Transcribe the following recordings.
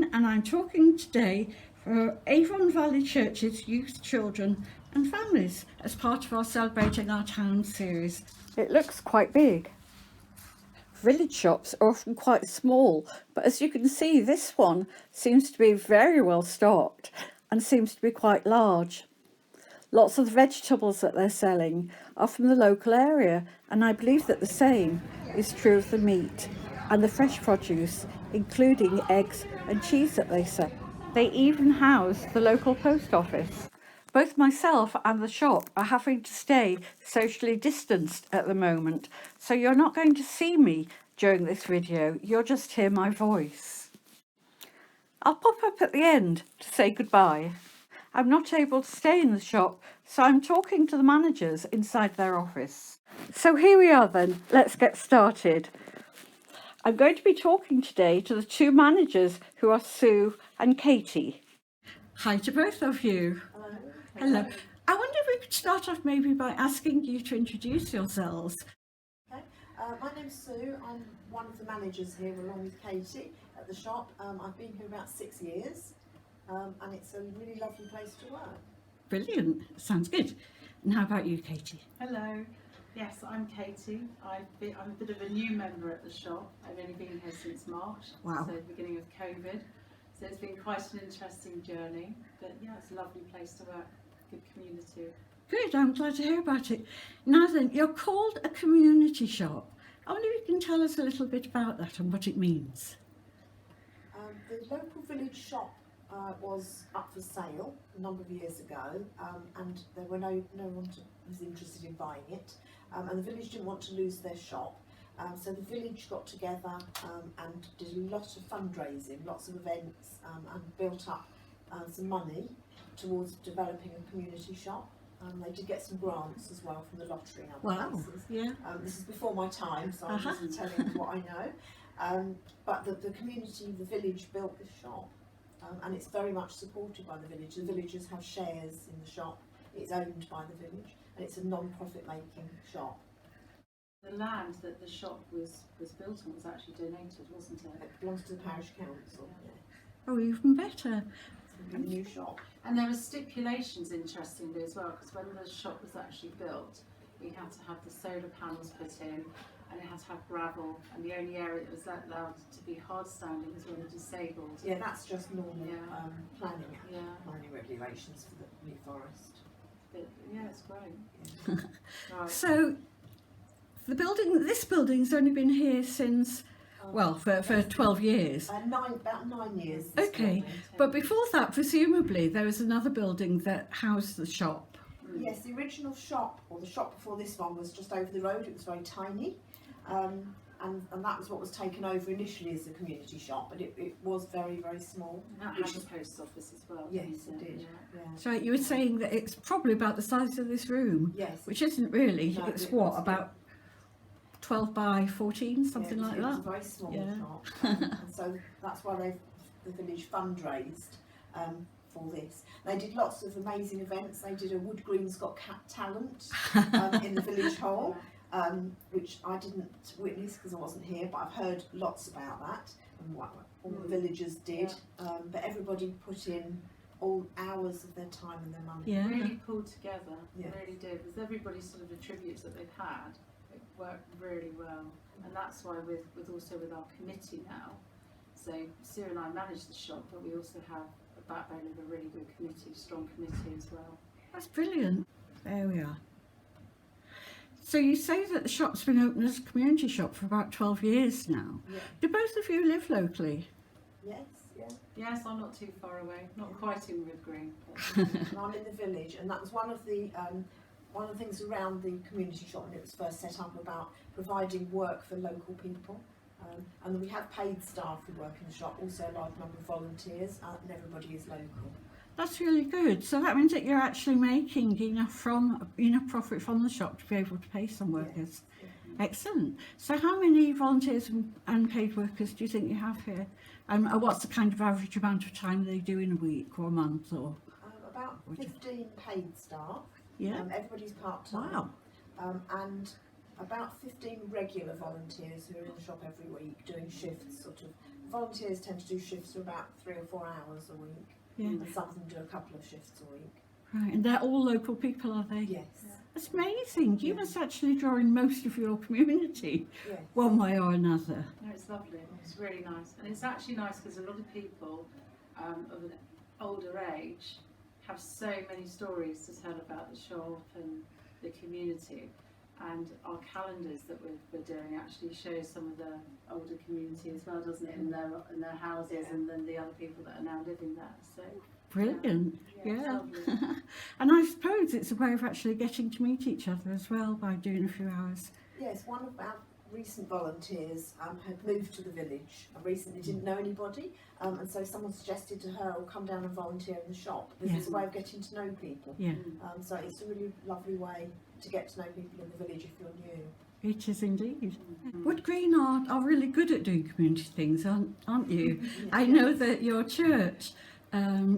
Irene and I'm talking today for Avon Valley Church's youth, children and families as part of our Celebrating Our Town series. It looks quite big. Village shops are often quite small, but as you can see, this one seems to be very well stocked and seems to be quite large. Lots of the vegetables that they're selling are from the local area, and I believe that the same is true of the meat and the fresh produce, including eggs and cheese that they sell. They even house the local post office. Both myself and the shop are having to stay socially distanced at the moment, so you're not going to see me during this video, you'll just hear my voice. I'll pop up at the end to say goodbye. I'm not able to stay in the shop, so I'm talking to the managers inside their office. So here we are then, let's get started. I'm going to be talking today to the two managers who are Sue and Katie. Hi to both of you. Hello. Hello. I wonder if we could start off maybe by asking you to introduce yourselves. Okay. My name's Sue. I'm one of the managers here along with Katie at the shop. I've been here about 6 years and it's a really lovely place to work. Brilliant. Sounds good. And how about you, Katie? Hello. Yes, I'm Katie. I'm a bit of a new member at the shop. I've only been here since March, Wow. so the beginning of COVID. So it's been quite an interesting journey, but yeah, it's a lovely place to work, good community. Good, I'm glad to hear about it. Now then, you're called a community shop. I wonder if you can tell us a little bit about that and what it means. The local village shop was up for sale a number of years ago and there were no one was interested in buying it and the village didn't want to lose their shop. So the village got together and did a lot of fundraising, lots of events and built up some money towards developing a community shop. They did get some grants as well from the lottery and other places. Yeah. This is before my time, so I'm just telling you what I know. But the community, the village built this shop and it's very much supported by the village. The villagers have shares in the shop, it's owned by the village and it's a non-profit making shop. The land that the shop was built on was actually donated, wasn't it? It belongs to the parish council. Yeah. Oh, even better. It's a new shop. And there were stipulations, interestingly, as well, because when the shop was actually built, we had to have the solar panels put in, and it had to have gravel, and the only area that was allowed to be hard standing was when the disabled. Yeah, that's just normal planning regulations for the New Forest. But yeah, it's great. Yeah. Right. So, this building's only been here since, well, for 12 years. About 9 years. Okay, but before that, presumably, there was another building that housed the shop. Yes, the original shop, or the shop before this one, was just over the road. It was very tiny, and that was what was taken over initially as a community shop, but it was very, very small. That had a post office as well. Yes, didn't it did. Yeah. Yeah. So you were saying that it's probably about the size of this room, Yes. which isn't really, No, it's it what, was, about 12 by 14, something Yeah, like it was that? a very small Yeah. shop, and so that's why the village fundraised for this. They did lots of amazing events. They did a Woodgreen's Got Talent in the village hall, which I didn't witness because I wasn't here, but I've heard lots about that and what all the villagers did. But everybody put in all hours of their time and their money. Yeah. Really pulled together. Yeah. It really did. With everybody sort of the tributes that they've had, it worked really well. And that's why with our committee now, so Sue and I manage the shop, but we also have a backbone of a really good committee, strong committee as well. That's brilliant. There we are. So you say that the shop's been open as a community shop for about 12 years now. Yeah. Do both of you live locally? Yes, yeah. Yes, I'm not too far away, not quite in Woodgreen. And I'm in the village, and that was one of the things around the community shop when it was first set up, about providing work for local people. And we have paid staff who work in the shop, also a large number of volunteers, and everybody is local. That's really good. So that means that you're actually making enough profit from the shop to be able to pay some workers. Yes. Excellent. So how many volunteers and paid workers do you think you have here? And what's the kind of average amount of time they do in a week or a month? Or About 15 paid staff. yeah. Everybody's part-time. Wow. And about 15 regular volunteers who are in the shop every week doing shifts, sort of volunteers tend to do shifts for about 3 or 4 hours a week, Yeah. and some of them do a couple of shifts a week. Right, and they're all local people, are they? Yes. That's amazing. You Yeah. must actually draw in most of your community, Yes. one way or another. No, it's lovely. It's really nice, and it's actually nice because a lot of people of an older age have so many stories to tell about the shop and the community. And our calendars that we're doing actually shows some of the older community as well, doesn't it? In their houses, Yeah. and then the other people that are now living there. So Brilliant. it's Yeah. lovely. And I suppose it's a way of actually getting to meet each other as well by doing a few hours. Yes, one of our recent volunteers had moved to the village and recently didn't know anybody, and so someone suggested to her, "Oh, come down and volunteer in the shop." This is a way of getting to know people. Yeah, So it's a really lovely way to get to know people in the village if you're new. it is indeed. Mm. Woodgreen are really good at doing community things, aren't you? I know that your church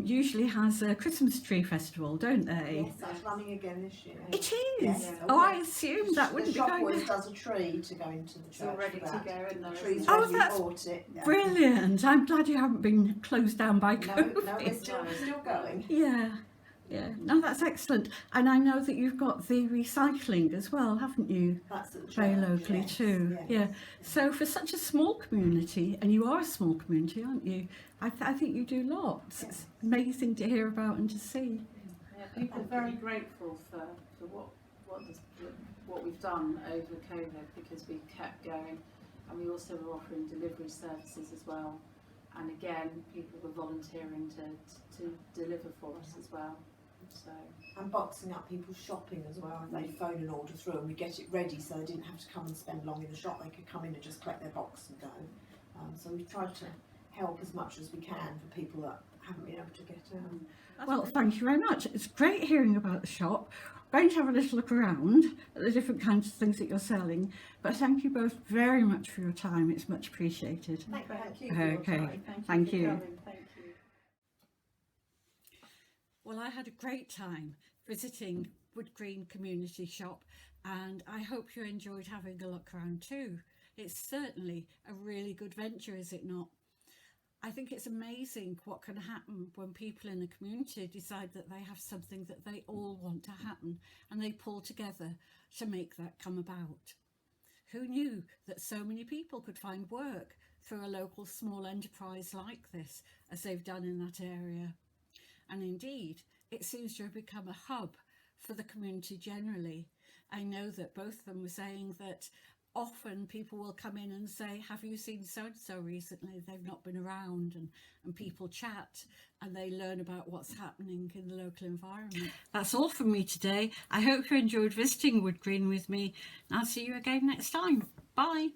usually has a Christmas tree festival, don't they? Yes, that's running again this year. It is. Yes. Oh, I assumed that The wouldn't be shop going. always does a tree to go into the It's church. all ready for to that. go in there. The isn't tree's it? Oh, ready, we that's bought it. Yeah. Brilliant. I'm glad you haven't been closed down by No, COVID. no, we're still going. Yeah, yeah. No, that's excellent. And I know that you've got the recycling as well, haven't you? That's at the Very church, locally yes, too. yes. Yeah. So for such a small community, and you are a small community, aren't you? I think you do lots. It's amazing to hear about and to see. Yeah, people are very grateful for what we've done over COVID, because we kept going, and we also were offering delivery services as well. And again, people were volunteering to deliver for us as well. So And boxing up people's shopping as well. They'd phone an order through and we get it ready so they didn't have to come and spend long in the shop. They could come in and just collect their box and go. So we've tried to help as much as we can for people that haven't been able to get out. Well, thank you very much. It's great hearing about the shop. I'm going to have a little look around at the different kinds of things that you're selling. But thank you both very much for your time. It's much appreciated. Thank you for your Okay. time. Thank for you. coming. Thank you. Well, I had a great time visiting Woodgreen Community Shop, and I hope you enjoyed having a look around too. It's certainly a really good venture, is it not? I think it's amazing what can happen when people in a community decide that they have something that they all want to happen, and they pull together to make that come about. Who knew that so many people could find work through a local small enterprise like this, as they've done in that area? And indeed, it seems to have become a hub for the community generally. I know that both of them were saying that often people will come in and say, "Have you seen so-and-so recently?" They've not been around, and people chat and they learn about what's happening in the local environment. That's all from me today. I hope you enjoyed visiting Woodgreen with me, and I'll see you again next time. Bye.